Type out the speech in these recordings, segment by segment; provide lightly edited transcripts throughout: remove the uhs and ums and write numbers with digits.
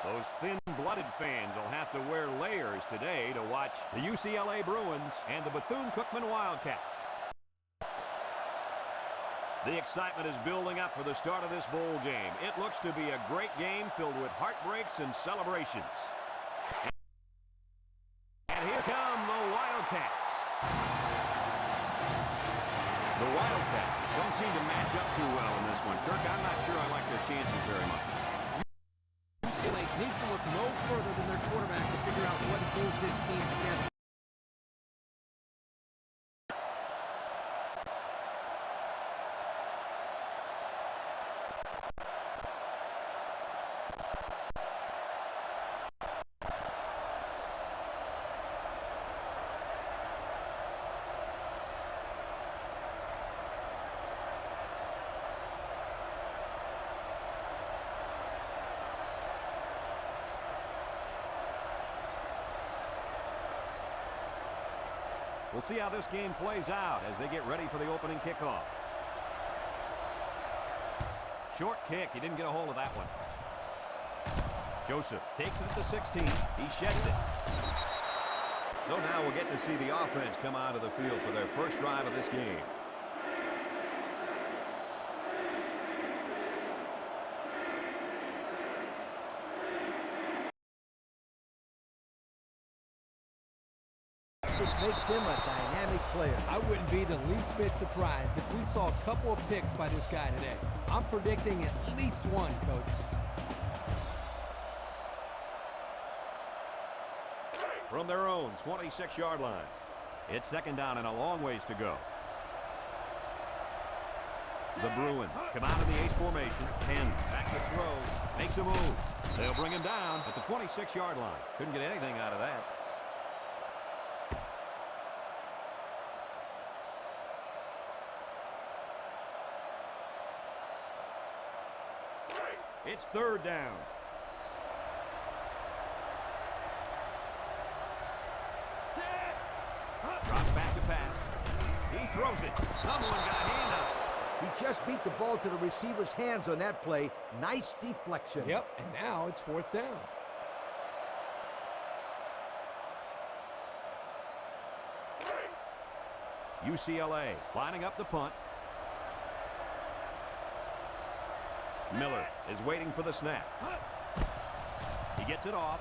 Those thin-blooded fans will have to wear layers today to watch the UCLA Bruins and the Bethune-Cookman Wildcats. The excitement is building up for the start of this bowl game. It looks to be a great game filled with heartbreaks and celebrations. And here come the Wildcats. The Wildcats don't seem to match up too well in this one. Kirk, I'm not sure I like their chances very much. UCLA needs to look no further than their quarterback to figure out what holds this team together. We'll see how this game plays out as they get ready for the opening kickoff. Short kick. He didn't get a hold of that one. Joseph takes it at the 16. He sheds it. So now we'll get to see the offense come out of the field for their first drive of this game. Makes him a dynamic player. I wouldn't be the least bit surprised if we saw a couple of picks by this guy today. I'm predicting at least one, Coach. From their own 26-yard line. It's second down and a long ways to go. The Bruins come out of the ace formation. 10 back to throw. Makes a move. They'll bring him down at the 26-yard line. Couldn't get anything out of that. It's third down. Drops back to pass. He throws it. Someone got a hand up. He just beat the ball to the receiver's hands on that play. Nice deflection. Yep, and now it's fourth down. UCLA lining up the punt. Miller is waiting for the snap. He gets it off.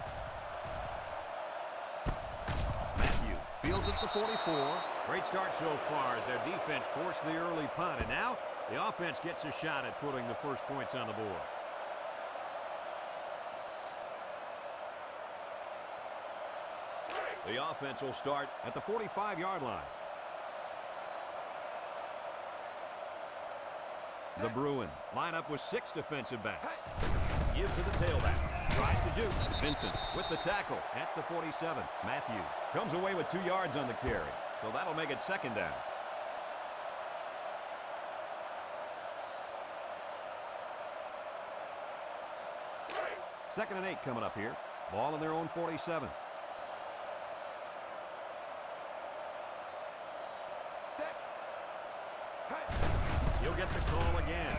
Matthew fields at the 44. Great start so far as their defense forced the early punt. And now the offense gets a shot at putting the first points on the board. The offense will start at the 45-yard line. The Bruins line up with 6 defensive backs. Give to the tailback. Tries to shoot. Vincent with the tackle at the 47. Matthew comes away with 2 yards on the carry. So that'll make it second down. Second and 8 coming up here. Ball in their own 47. He'll get the call again.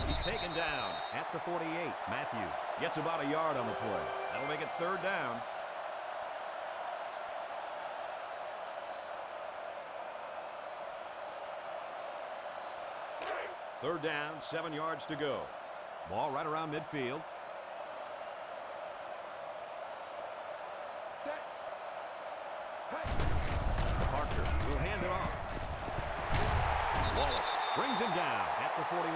He's taken down at the 48. Matthew gets about a yard on the play. That'll make it third down. Third down, 7 yards to go. Ball right around midfield. Parker will hand it off. Wallace brings him down at the 41.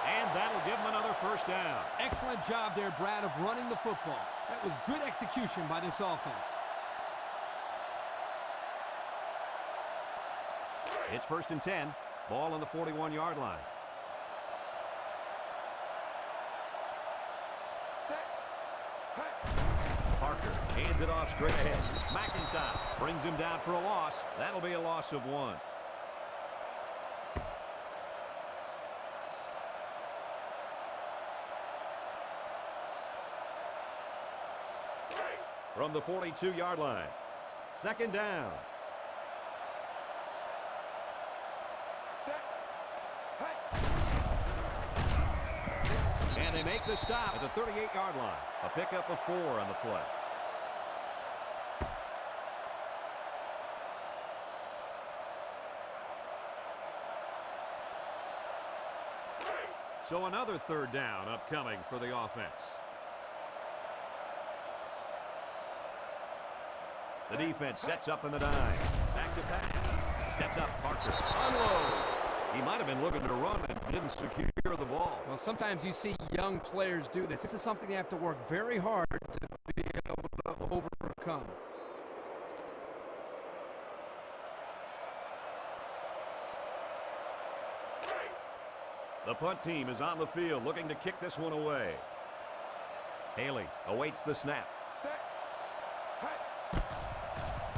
And that'll give him another first down. Excellent job there, Brad, of running the football. That was good execution by this offense. It's first and 10. Ball on the 41-yard line. Parker hands it off straight ahead. McIntyre brings him down for a loss. That'll be a loss of 1. From the 42-yard line. Second down. And they make the stop at the 38-yard line. A pickup of 4 on the play. So another third down upcoming for the offense. The defense sets up in the dime. Back to pass. Steps up, Parker. Unloads. He might have been looking to run and didn't secure the ball. Well, sometimes you see young players do this. This is something they have to work very hard to be able to overcome. The punt team is on the field looking to kick this one away. Haley awaits the snap.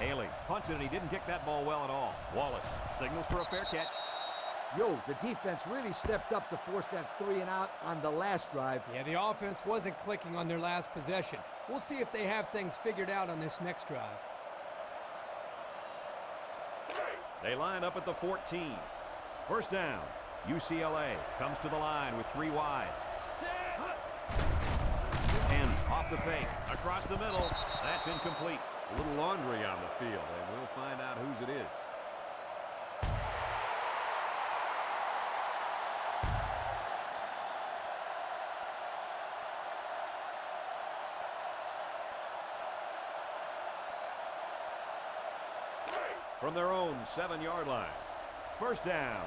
Haley punts it, and he didn't kick that ball well at all. Wallace signals for a fair catch. Yo, the defense really stepped up to force that 3 and out on the last drive. Yeah, the offense wasn't clicking on their last possession. We'll see if they have things figured out on this next drive. They line up at the 14. First down. UCLA comes to the line with 3 wide. And off the fake. Across the middle. That's incomplete. A little laundry on the field, and we'll find out whose it is. From their own 7-yard line. First down.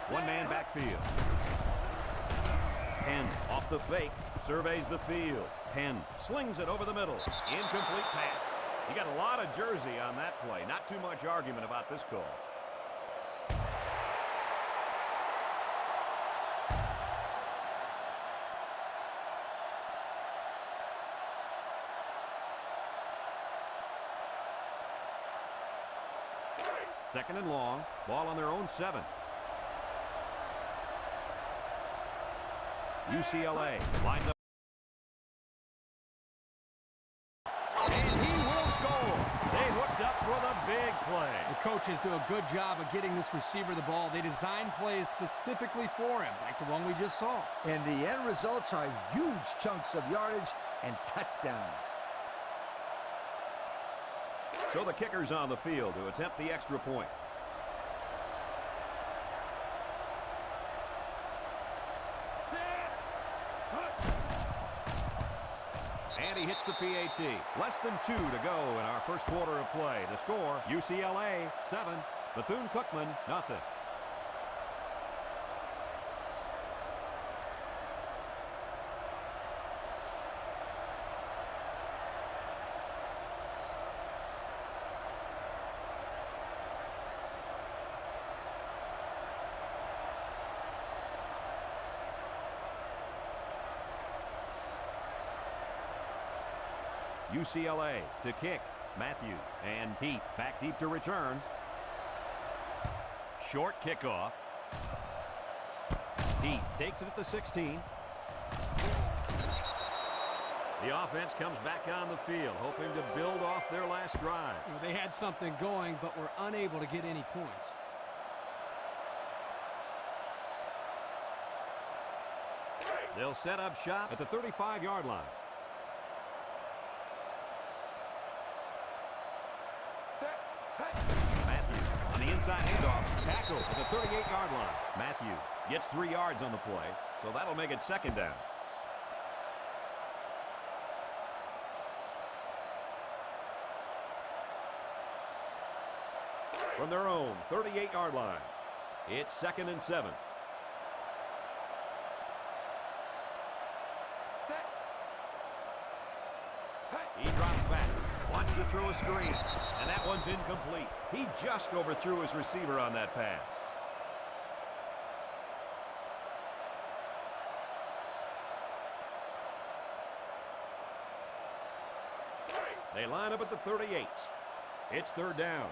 One-man backfield. Penn off the fake. Surveys the field. Penn slings it over the middle. Incomplete pass. He got a lot of jersey on that play. Not too much argument about this call. Second and long. Ball on their own 7. UCLA lines up. And he will score. They hooked up for the big play. The coaches do a good job of getting this receiver the ball. They designed plays specifically for him, like the one we just saw. And the end results are huge chunks of yardage and touchdowns. So the kicker's on the field to attempt the extra point. And he hits the PAT. Less than 2 to go in our first quarter of play. The score, UCLA 7, Bethune-Cookman nothing. UCLA to kick. Matthew and Heath back deep to return. Short kickoff. Heath takes it at the 16. The offense comes back on the field, hoping to build off their last drive. They had something going, but were unable to get any points. They'll set up shop at the 35-yard line. Matthew on the inside handoff. Tackle at the 38-yard line. Matthew gets 3 yards on the play, so that'll make it second down. From their own 38-yard line, it's 2nd and 7. He drops back, wants to throw a screen, and that one's incomplete. He just overthrew his receiver on that pass. They line up at the 38. It's third down.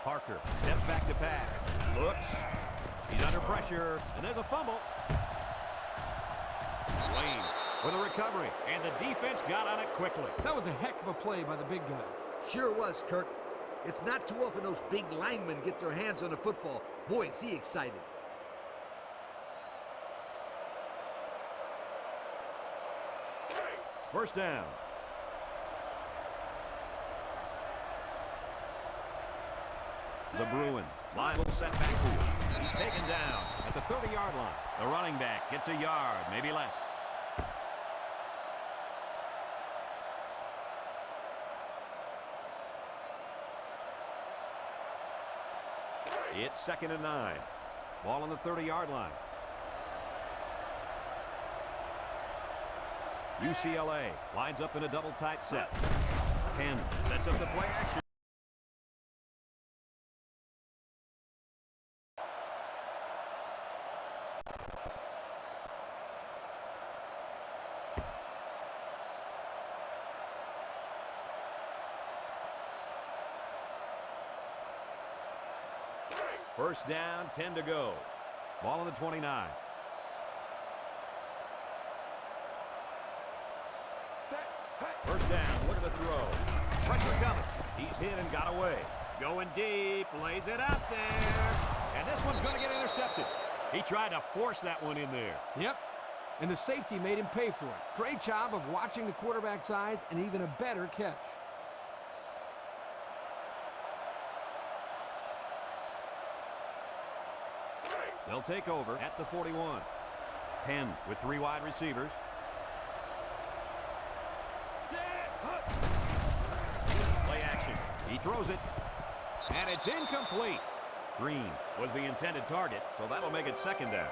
Parker steps back to pass. Looks. He's under pressure, and there's a fumble. Wayne with a recovery, and the defense got on it quickly. That was a heck of a play by the big guy. Sure was, Kirk. It's not too often those big linemen get their hands on the football. Boy, is he excited. First down. The Bruins line will set back to him. He's taken down at the 30-yard line. The running back gets a yard, maybe less. It's 2nd and 9. Ball on the 30-yard line. UCLA lines up in a double tight set. Penn sets up the play action. First down, 10 to go. Ball on the 29. First down, look at the throw. Pressure coming. He's hit and got away. Going deep, lays it out there. And this one's going to get intercepted. He tried to force that one in there. Yep. And the safety made him pay for it. Great job of watching the quarterback's eyes and even a better catch. They'll take over at the 41. Penn with 3 wide receivers. Play action. He throws it. And it's incomplete. Green was the intended target, so that'll make it 2nd down.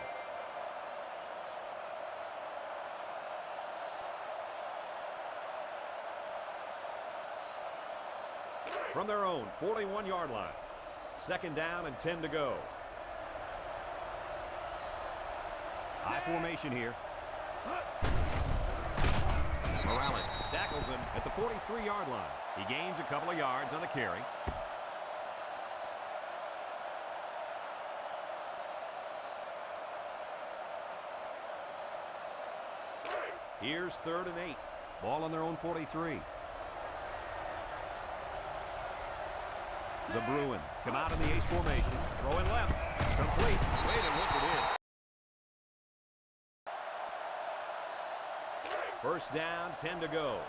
From their own 41-yard line. 2nd down and 10 to go. High formation here. Morales tackles him at the 43-yard line. He gains a couple of yards on the carry. Here's 3rd and 8. Ball on their own 43. The Bruins come out in the ace formation. Throwing left. Complete. Way to hook it in. First down, 10 to go.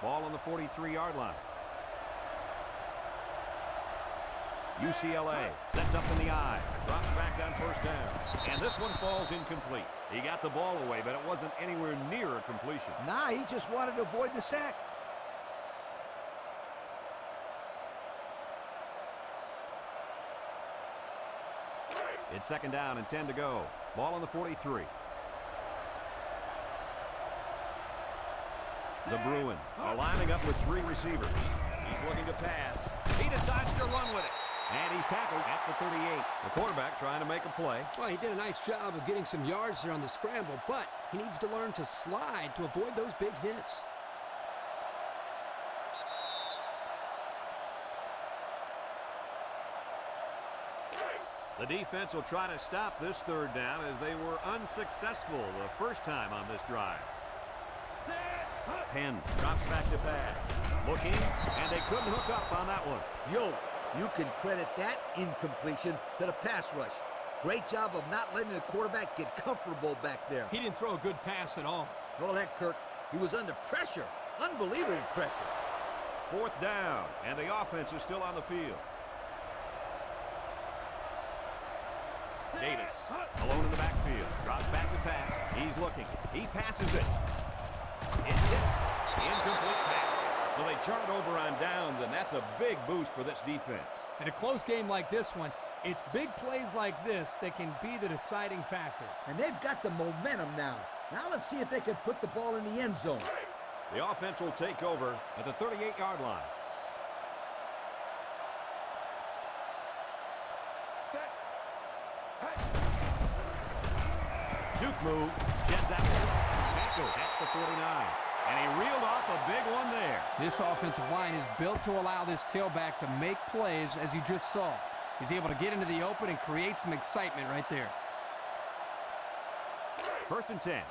Ball on the 43-yard line. UCLA sets up in the eye. Drops back on first down. And this one falls incomplete. He got the ball away, but it wasn't anywhere near a completion. Nah, he just wanted to avoid the sack. It's 2nd down and 10 to go. Ball on the 43. The Bruins are lining up with 3 receivers. He's looking to pass. He decides to run with it. And he's tackled at the 38. The quarterback trying to make a play. Well, he did a nice job of getting some yards there on the scramble, but he needs to learn to slide to avoid those big hits. The defense will try to stop this 3rd down as they were unsuccessful the first time on this drive. Penn drops back to pass. Looking, and they couldn't hook up on that one. Yo, you can credit that incompletion to the pass rush. Great job of not letting the quarterback get comfortable back there. He didn't throw a good pass at all. All that, Kirk. He was under pressure. Unbelievable pressure. 4th down, and the offense is still on the field. Davis, alone in the backfield, drops back to pass. He's looking. He passes it. It's hit. Incomplete pass. So they turn it over on downs, and that's a big boost for this defense. In a close game like this one, it's big plays like this that can be the deciding factor. And they've got the momentum now. Now let's see if they can put the ball in the end zone. The offense will take over at the 38-yard line. Juke move. Jets out. Tackle at the 49. And he reeled off a big one there. This offensive line is built to allow this tailback to make plays, as you just saw. He's able to get into the open and create some excitement right there. 1st and 10.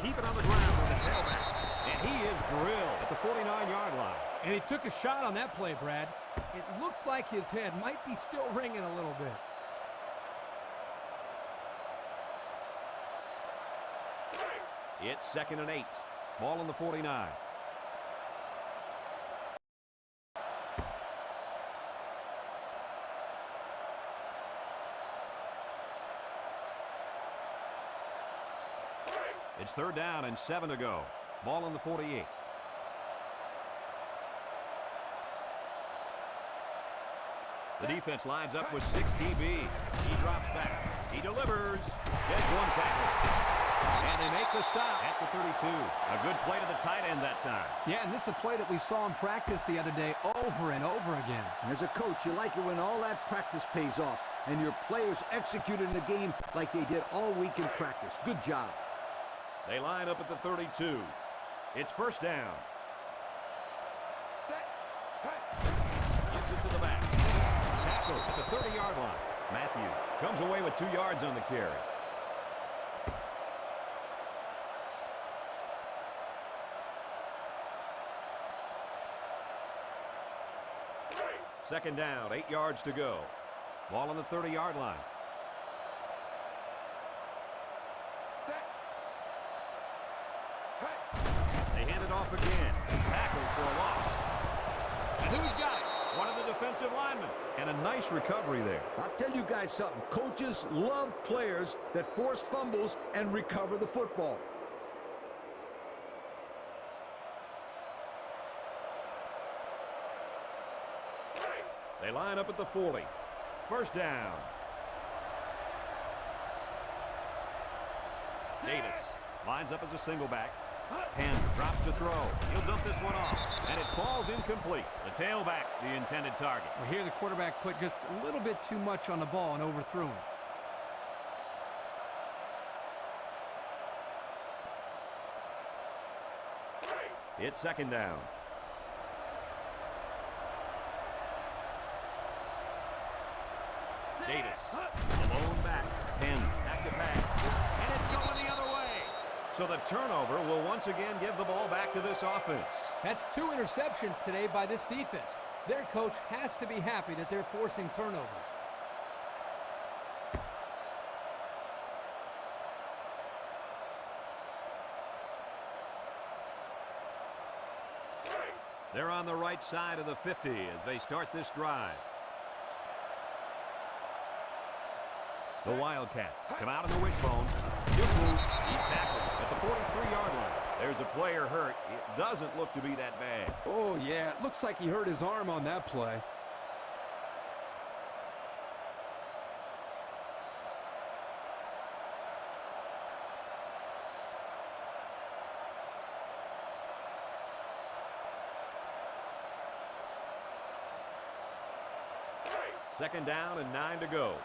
keep it on the ground with the tailback. And he is drilled at the 49-yard line. And he took a shot on that play, Brad. It looks like his head might be still ringing a little bit. It's 2nd and 8. Ball on the 49. It's 3rd down and 7 to go. Ball on the 48. The defense lines up with 6 DB. He drops back. He delivers. Just one tackle. And they make the stop at the 32. A good play to the tight end that time. Yeah, and this is a play that we saw in practice the other day over and over again. And as a coach, you like it when all that practice pays off and your players execute in the game like they did all week in practice. Good job. They line up at the 32. It's 1st down. Gives it to the back. Tackle at the 30-yard line. Matthews comes away with 2 yards on the carry. Second down, 8 yards to go. Ball on the 30-yard line. They hand it off again. Tackle for a loss. And who's got it? One of the defensive linemen. And a nice recovery there. I'll tell you guys something. Coaches love players that force fumbles and recover the football. They line up at the 40. 1st down. Davis lines up as a single back. Penn drops to throw. He'll dump this one off. And it falls incomplete. The tailback, the intended target. Well, here the quarterback put just a little bit too much on the ball and overthrew him. It's 2nd down. Davis, alone back. Penn, back to pass. And it's going the other way. So the turnover will once again give the ball back to this offense. That's 2 interceptions today by this defense. Their coach has to be happy that they're forcing turnovers. They're on the right side of the 50 as they start this drive. The Wildcats come out of the wishbone. He's tackled at the 43-yard line. There's a player hurt. It doesn't look to be that bad. Oh, yeah. It looks like he hurt his arm on that play. Second down and 9 to go.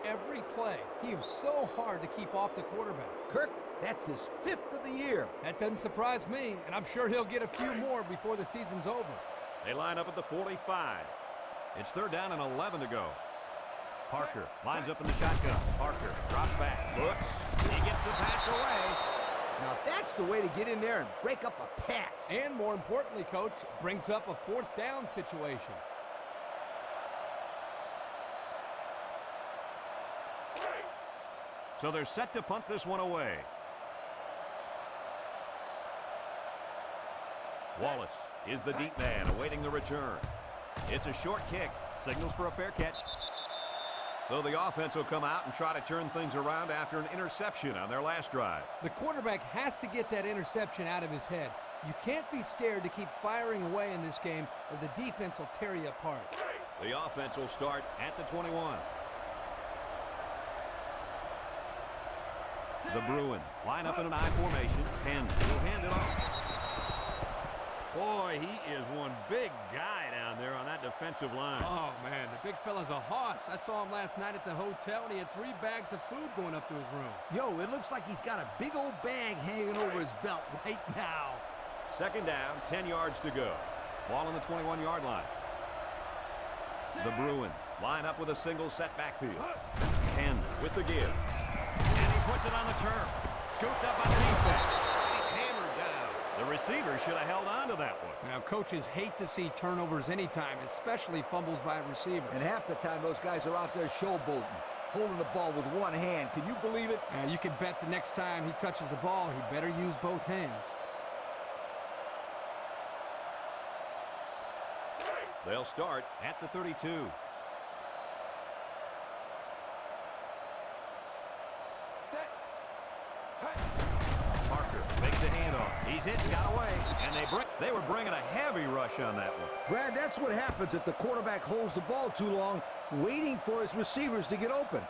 Every play, he was so hard to keep off the quarterback. Kirk, that's his 5th of the year. That doesn't surprise me, and I'm sure he'll get a few more before the season's over. They line up at the 45. It's 3rd down and 11 to go. Parker lines up in the shotgun. Parker drops back, looks. He gets the pass away. Now that's the way to get in there and break up a pass. And more importantly, Coach, brings up a 4th down situation. So they're set to punt this one away. Wallace is the deep man awaiting the return. It's a short kick. Signals for a fair catch. So the offense will come out and try to turn things around after an interception on their last drive. The quarterback has to get that interception out of his head. You can't be scared to keep firing away in this game or the defense will tear you apart. The offense will start at the 21. The Bruins line up in an I formation. Penn will hand it off. Boy, he is one big guy down there on that defensive line. Oh, man, the big fella's a hoss. I saw him last night at the hotel, and he had 3 bags of food going up to his room. Yo, it looks like he's got a big old bag hanging over his belt right now. Second down, 10 yards to go. Ball on the 21-yard line. The Bruins line up with a single set backfield. 10 with the give. And he puts it on the turf. Scooped up by the defense. He's hammered down. The receiver should have held on to that one. Now, coaches hate to see turnovers anytime, especially fumbles by a receiver. And half the time, those guys are out there showboating, holding the ball with one hand. Can you believe it? You can bet the next time he touches the ball, he better use both hands. They'll start at the 32. Parker makes a handoff. He's hit, got away, and they were bringing a heavy rush on that one. Brad, that's what happens if the quarterback holds the ball too long, waiting for his receivers to get open.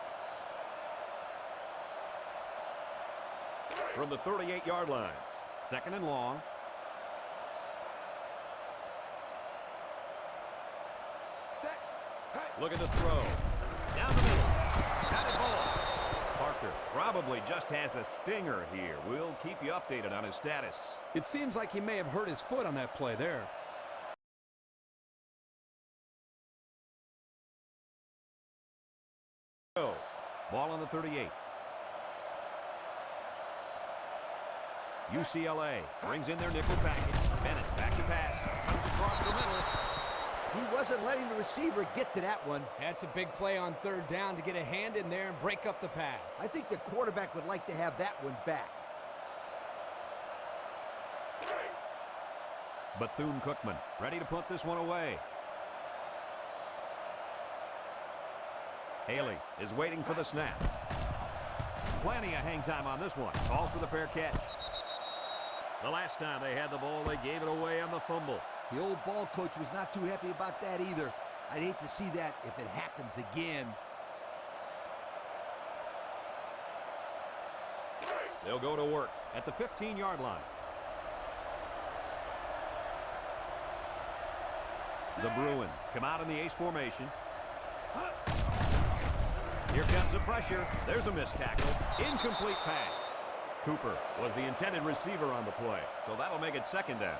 From the 38-yard line, 2nd and long. Look at the throw. Down the middle. Got it ball. Parker probably just has a stinger here. We'll keep you updated on his status. It seems like he may have hurt his foot on that play there. Ball on the 38. UCLA brings in their nickel package. Bennett back to pass. Comes across the middle. He wasn't letting the receiver get to that one. That's a big play on 3rd down to get a hand in there and break up the pass. I think the quarterback would like to have that one back. Bethune Cookman ready to put this one away. Haley is waiting for the snap. Plenty of hang time on this one. Calls for the fair catch. The last time they had the ball, they gave it away on the fumble. The old ball coach was not too happy about that either. I'd hate to see that if it happens again. They'll go to work at the 15-yard line. The Bruins come out in the ace formation. Here comes the pressure. There's a missed tackle. Incomplete pass. Cooper was the intended receiver on the play, so that'll make it 2nd down.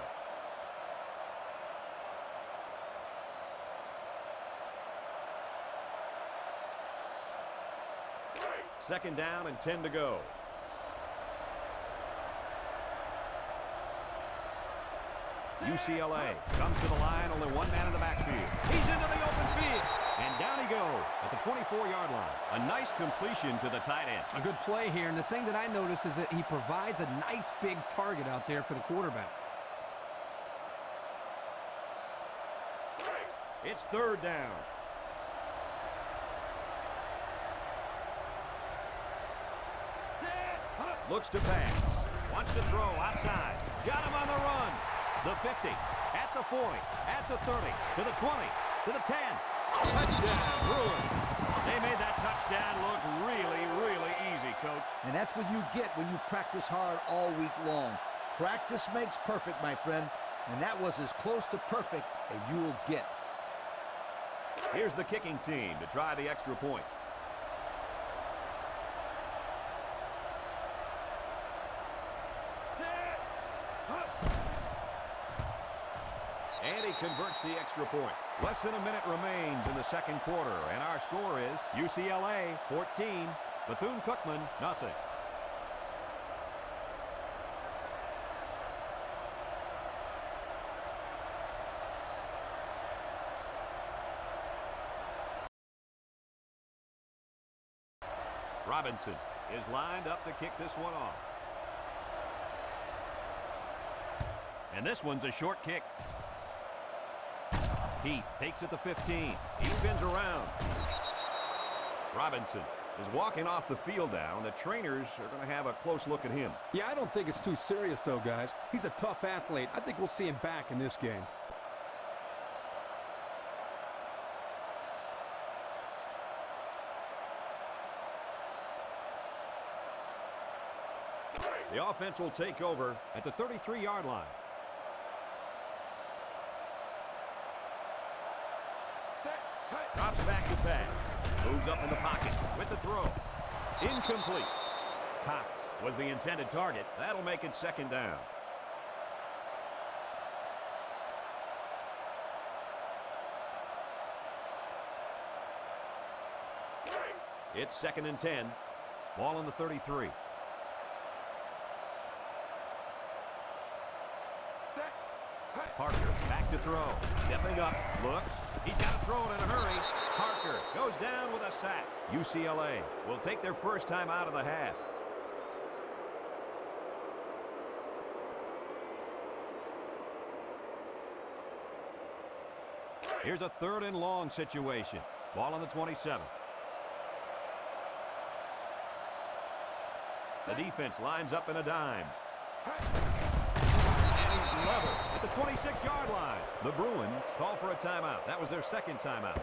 Second down and 10 to go. UCLA comes to the line, only one man in the backfield. He's into the open field, and down he goes at the 24-yard line. A nice completion to the tight end. A good play here, and the thing that I notice is that he provides a nice big target out there for the quarterback. It's 3rd down. Looks to pass. Wants to throw outside. Got him on the run. The 50, at the 40, at the 30, to the 20, to the 10. Touchdown, Bruins. They made that touchdown look really, really easy, Coach. And that's what you get when you practice hard all week long. Practice makes perfect, my friend. And that was as close to perfect as you'll get. Here's the kicking team to try the extra point. And he converts the extra point. Less than a minute remains in the 2nd quarter, and our score is UCLA 14, Bethune-Cookman nothing. Robinson is lined up to kick this one off. And this one's a short kick. Heath takes it to 15. He spins around. Robinson is walking off the field now, and the trainers are going to have a close look at him. Yeah, I don't think it's too serious, though, guys. He's a tough athlete. I think we'll see him back in this game. The offense will take over at the 33-yard line. Drops back to pass. Moves up in the pocket with the throw. Incomplete. Cox was the intended target. That'll make it 2nd down. It's 2nd and 10. Ball on the 33. Parker back to throw. Stepping up. Looks. He's got to throw it in a hurry. Parker goes down with a sack. UCLA will take their first time out of the half. Here's a 3rd and long situation. Ball on the 27. The defense lines up in a dime. And he's level at the 26-yard line. The Bruins call for a timeout. That was their 2nd timeout.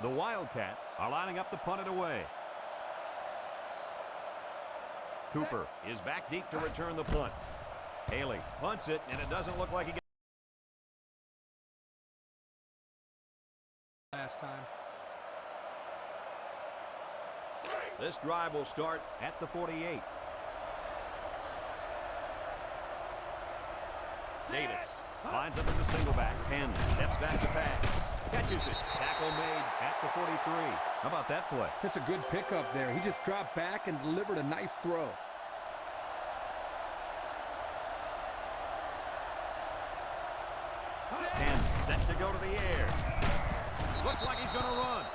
The Wildcats are lining up to punt it away. Cooper is back deep to return the punt. Haley punts it, and it doesn't look like he gets last time. This drive will start at the 48. Davis lines up in the single back. Penn steps back to pass. Catches it. Tackle made at the 43. How about that play? It's a good pickup there. He just dropped back and delivered a nice throw. Penn set to go to the air. Looks like he's going to run.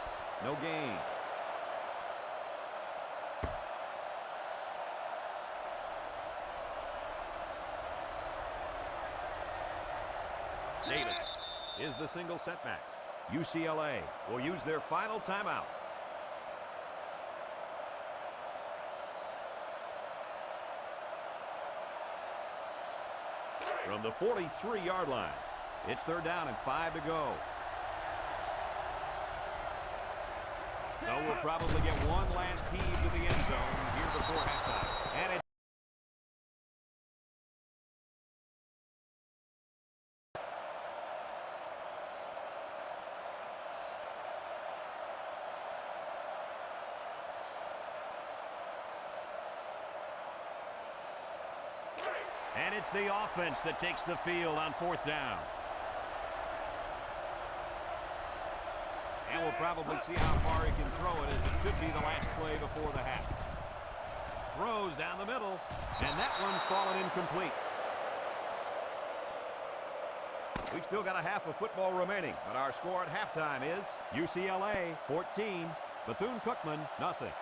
No gain. Davis is the single setback. UCLA will use their final timeout. From the 43-yard line, it's 3rd down and 5 to go. So we'll probably get one last heave to the end zone here before halftime. And it And it's the offense that takes the field on 4th down. And we'll probably see how far he can throw it, as it should be the last play before the half. Throws down the middle, and that one's fallen incomplete. We've still got a half of football remaining, but our score at halftime is UCLA 14, Bethune-Cookman nothing.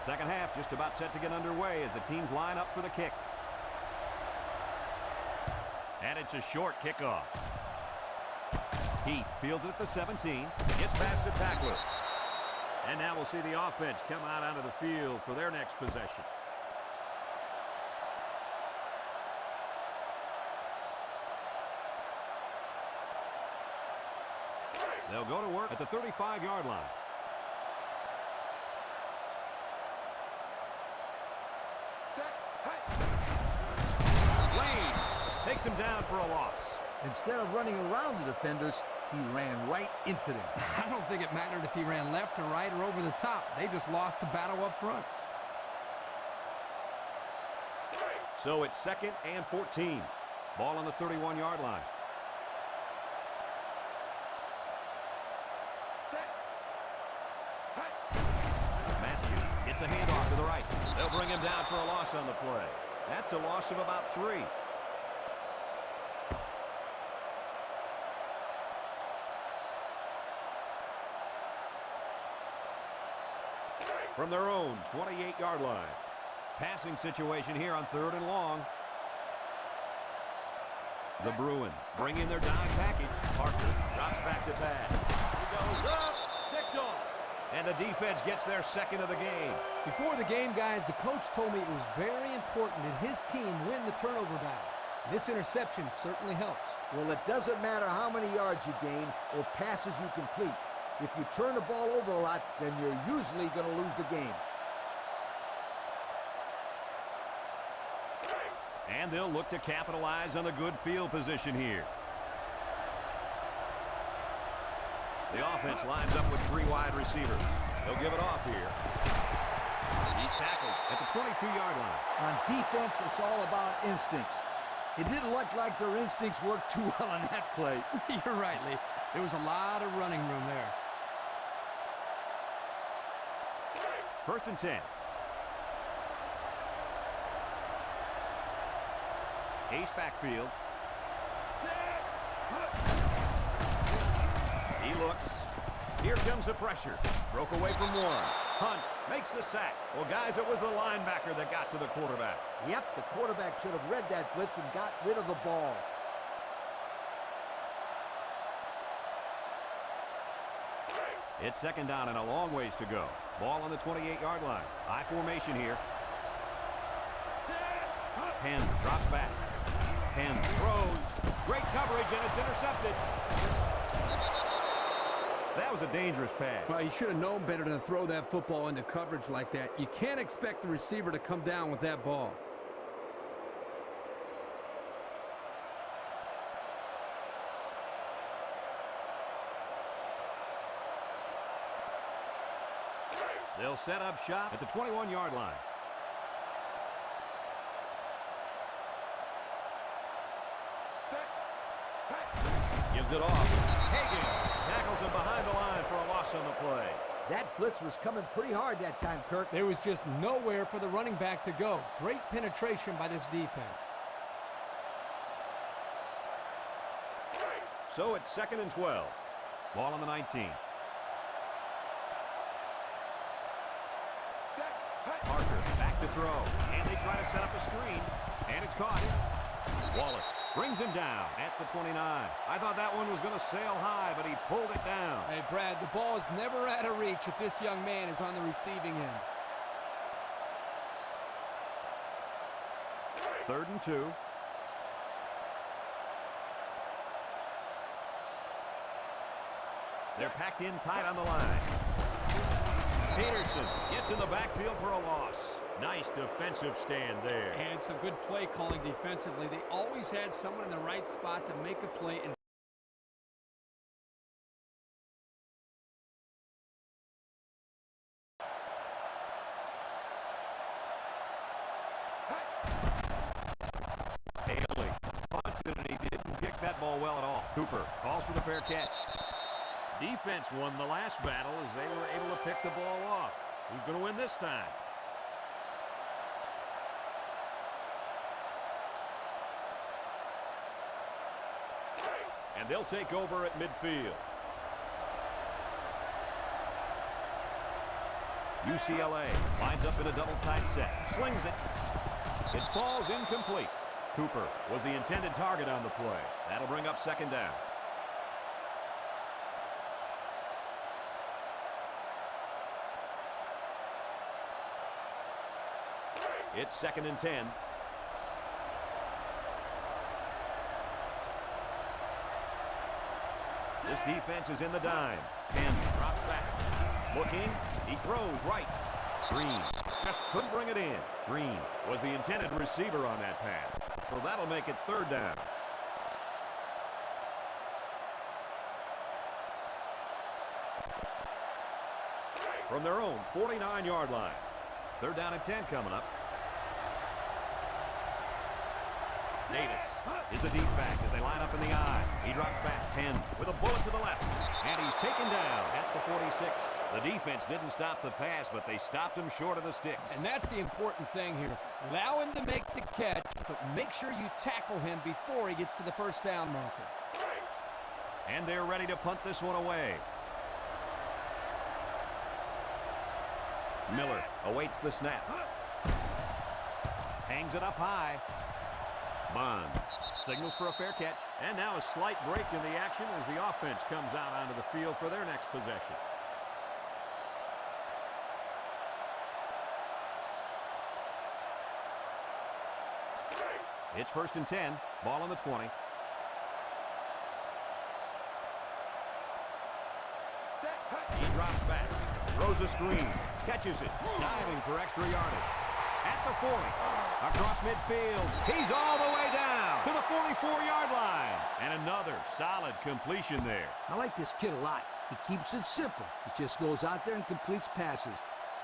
Second half just about set to get underway as the teams line up for the kick. And it's a short kickoff. Heath fields it at the 17. Gets past the tackler. And now we'll see the offense come out onto the field for their next possession. They'll go to work at the 35-yard line. Lane takes him down for a loss. Instead of running around the defenders, he ran right into them. I don't think it mattered if he ran left or right or over the top. They just lost the battle up front. So it's 2nd and 14. Ball on the 31-yard line. Matthew gets a handoff to the right. They'll bring him down for a loss on the play. That's a loss of about 3. From their own 28-yard line. Passing situation here on 3rd and long. The Bruins bring in their dime package. Parker drops back to pass. He goes up, picked off. And the defense gets their 2nd of the game. Before the game, guys, the coach told me it was very important that his team win the turnover battle. This interception certainly helps. Well, it doesn't matter how many yards you gain or passes you complete. If you turn the ball over a lot, then you're usually going to lose the game. And they'll look to capitalize on the good field position here. The offense lines up with 3 wide receivers. They'll give it off here. He's tackled at the 22-yard line. On defense, it's all about instincts. It didn't look like their instincts worked too well on that play. You're right, Lee. There was a lot of running room there. 1st and 10. Ace backfield. He looks. Here comes the pressure. Broke away from one. Hunt makes the sack. Well, guys, it was the linebacker that got to the quarterback. Yep, the quarterback should have read that blitz and got rid of the ball. It's 2nd down and a long ways to go. Ball on the 28-yard line. High formation here. Penn drops back. Penn throws. Great coverage, and it's intercepted. That was a dangerous pass. Well, he should have known better than to throw that football into coverage like that. You can't expect the receiver to come down with that ball. They'll set up shop at the 21-yard line. Gives it off. Hagan tackles him behind the line for a loss on the play. That blitz was coming pretty hard that time, Kirk. There was just nowhere for the running back to go. Great penetration by this defense. So it's 2nd and 12. Ball on the 19. Parker back to throw. And they try to set up a screen. And it's caught. Wallace brings him down at the 29. I thought that one was going to sail high, but he pulled it down. Hey, Brad, the ball is never out of reach if this young man is on the receiving end. 3rd and 2. They're packed in tight on the line. Peterson gets in the backfield for a loss. Nice defensive stand there. And some good play calling defensively. They always had someone in the right spot to make a play. And Haley punts it, and he didn't kick that ball well at all. Cooper calls for the fair catch. Defense won the last battle as they were able to pick the ball off. Who's going to win this time? And they'll take over at midfield. UCLA lines up in a double tight set. Slings it. It falls incomplete. Cooper was the intended target on the play. That'll bring up 2nd down. It's 2nd and 10. This defense is in the dime. Penn drops back. Looking. He throws right. Green just couldn't bring it in. Green was the intended receiver on that pass. So that'll make it 3rd down. From their own 49-yard line. 3rd down and 10 coming up. Davis is the deep back as they line up in the I. He drops back. Penn with a bullet to the left. And he's taken down at the 46. The defense didn't stop the pass, but they stopped him short of the sticks. And that's the important thing here. Allow him to make the catch, but make sure you tackle him before he gets to the 1st down marker. And they're ready to punt this one away. Miller awaits the snap. Hangs it up high. Bonds signals for a fair catch. And now a slight break in the action as the offense comes out onto the field for their next possession. It's 1st and 10. Ball on the 20. He drops back. Throws a screen. Catches it. Diving for extra yardage. at the 40. Across midfield. He's all the way down to the 44-yard line. And another solid completion there. I like this kid a lot. He keeps it simple. He just goes out there and completes passes.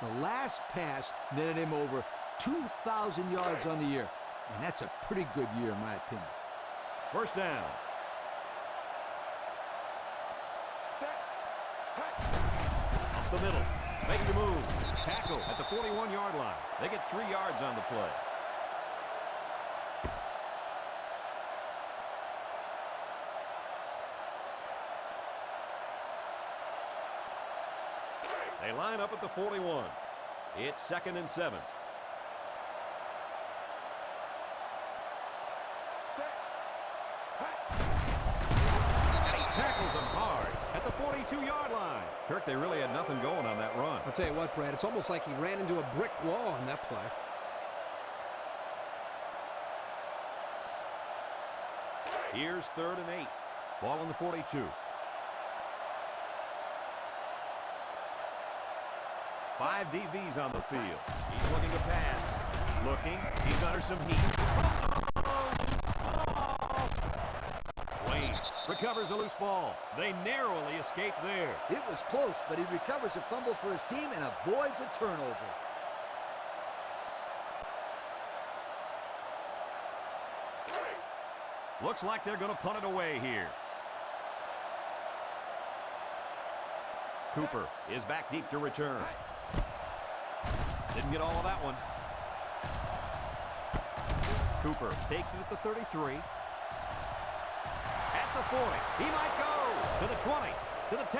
The last pass netted him over 2,000 yards on the year. And that's a pretty good year, in my opinion. First down. Up the middle. Making the move. Tackle at the 41-yard line. They get 3 yards on the play. They line up at the 41. It's 2nd and 7. And he tackles him hard at the 42-yard line. Kirk, they really had nothing going on that run. I'll tell you what, Brad, it's almost like he ran into a brick wall on that play. Here's 3rd and 8. Ball on the 42. 5 DBs on the field. He's looking to pass. Looking. He's under some heat. Wayne recovers a loose ball. They narrowly escape there. It was close, but he recovers a fumble for his team and avoids a turnover. Looks like they're going to punt it away here. Cooper is back deep to return. Didn't get all of that one. Cooper takes it at the 33. At the 40. He might go to the 20, to the 10.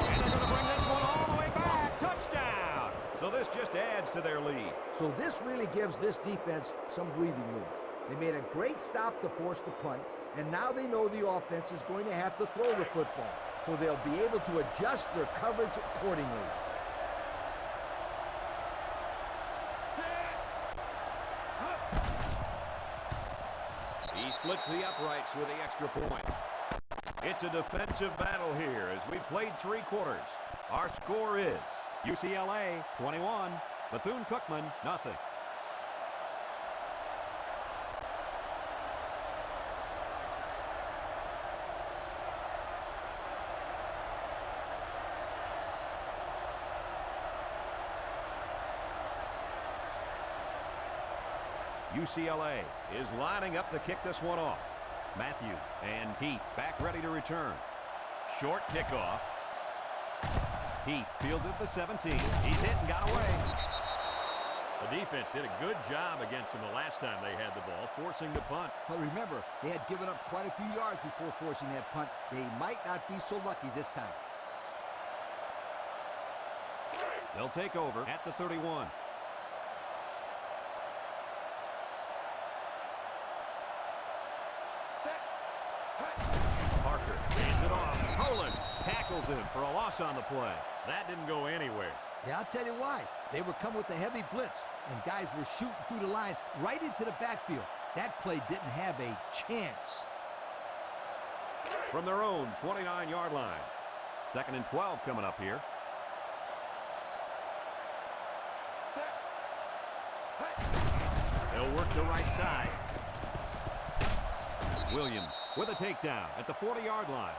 And they're going to bring this one all the way back. Touchdown. So this just adds to their lead. So this really gives this defense some breathing room. They made a great stop to force the punt, and now they know the offense is going to have to throw the football. So they'll be able to adjust their coverage accordingly. He splits the uprights with the extra point. It's a defensive battle here as we've played 3 quarters. Our score is UCLA 21, Bethune-Cookman nothing. UCLA is lining up to kick this one off. Matthew and Heath back ready to return. Short kickoff. Heath fields at the 17. He's hit and got away. The defense did a good job against him the last time they had the ball, forcing the punt. But remember, they had given up quite a few yards before forcing that punt. They might not be so lucky this time. They'll take over at the 31. Parker hands it off. Poland tackles him for a loss on the play. That didn't go anywhere. Yeah, I'll tell you why. They were coming with a heavy blitz, and guys were shooting through the line right into the backfield. That play didn't have a chance. From their own 29-yard line. 2nd and 12 coming up here. They'll work the right side. Williams with a takedown at the 40-yard line.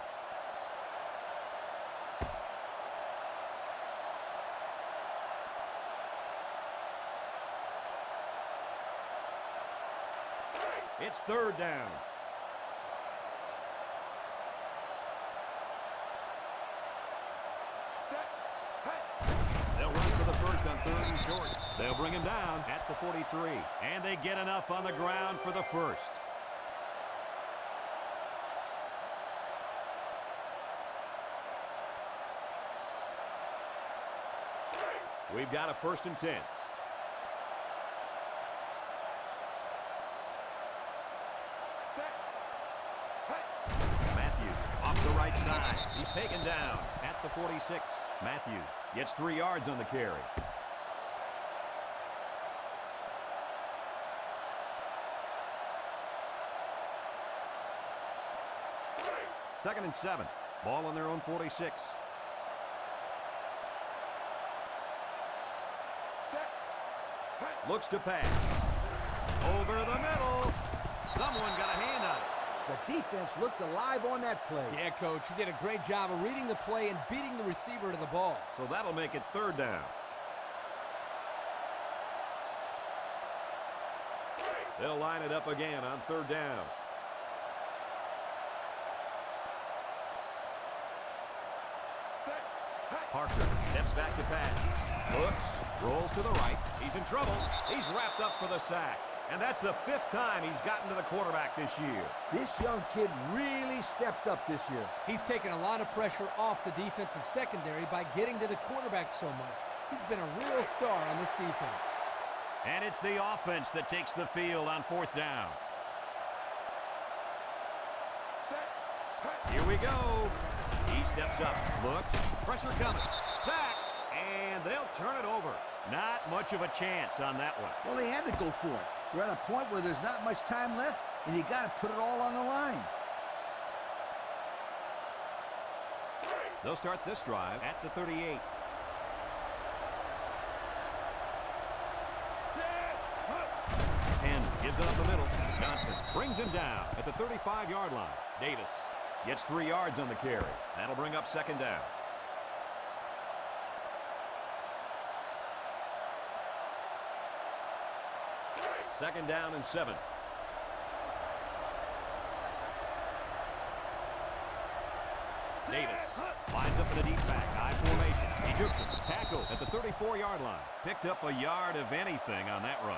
It's 3rd down. They'll run for the first on 3rd and short. They'll bring him down at the 43. And they get enough on the ground for the first. We've got a 1st and 10. Matthews off the right side. He's taken down at the 46. Matthews gets 3 yards on the carry. Second and 7. Ball on their own 46. Looks to pass. Over the middle. Someone got a hand on it. The defense looked alive on that play. Yeah, Coach, you did a great job of reading the play and beating the receiver to the ball. So that'll make it 3rd down. They'll line it up again on 3rd down. Parker steps back to pass. Looks, rolls to the right. He's in trouble. He's wrapped up for the sack. And that's the 5th time he's gotten to the quarterback this year. This young kid really stepped up this year. He's taken a lot of pressure off the defensive secondary by getting to the quarterback so much. He's been a real star on this defense. And it's the offense that takes the field on 4th down. Here we go. He steps up, looks, pressure coming, sacked, and they'll turn it over. Not much of a chance on that one. Well, they had to go for it. We're at a point where there's not much time left, and you got to put it all on the line. They'll start this drive at the 38. Gives it up the middle. Johnson brings him down at the 35-yard line. Davis gets 3 yards on the carry. That'll bring up 2nd down. Second down and 7. Davis lines up in a deep back, I formation. He jukes it. Tackle at the 34-yard line. Picked up a yard of anything on that run.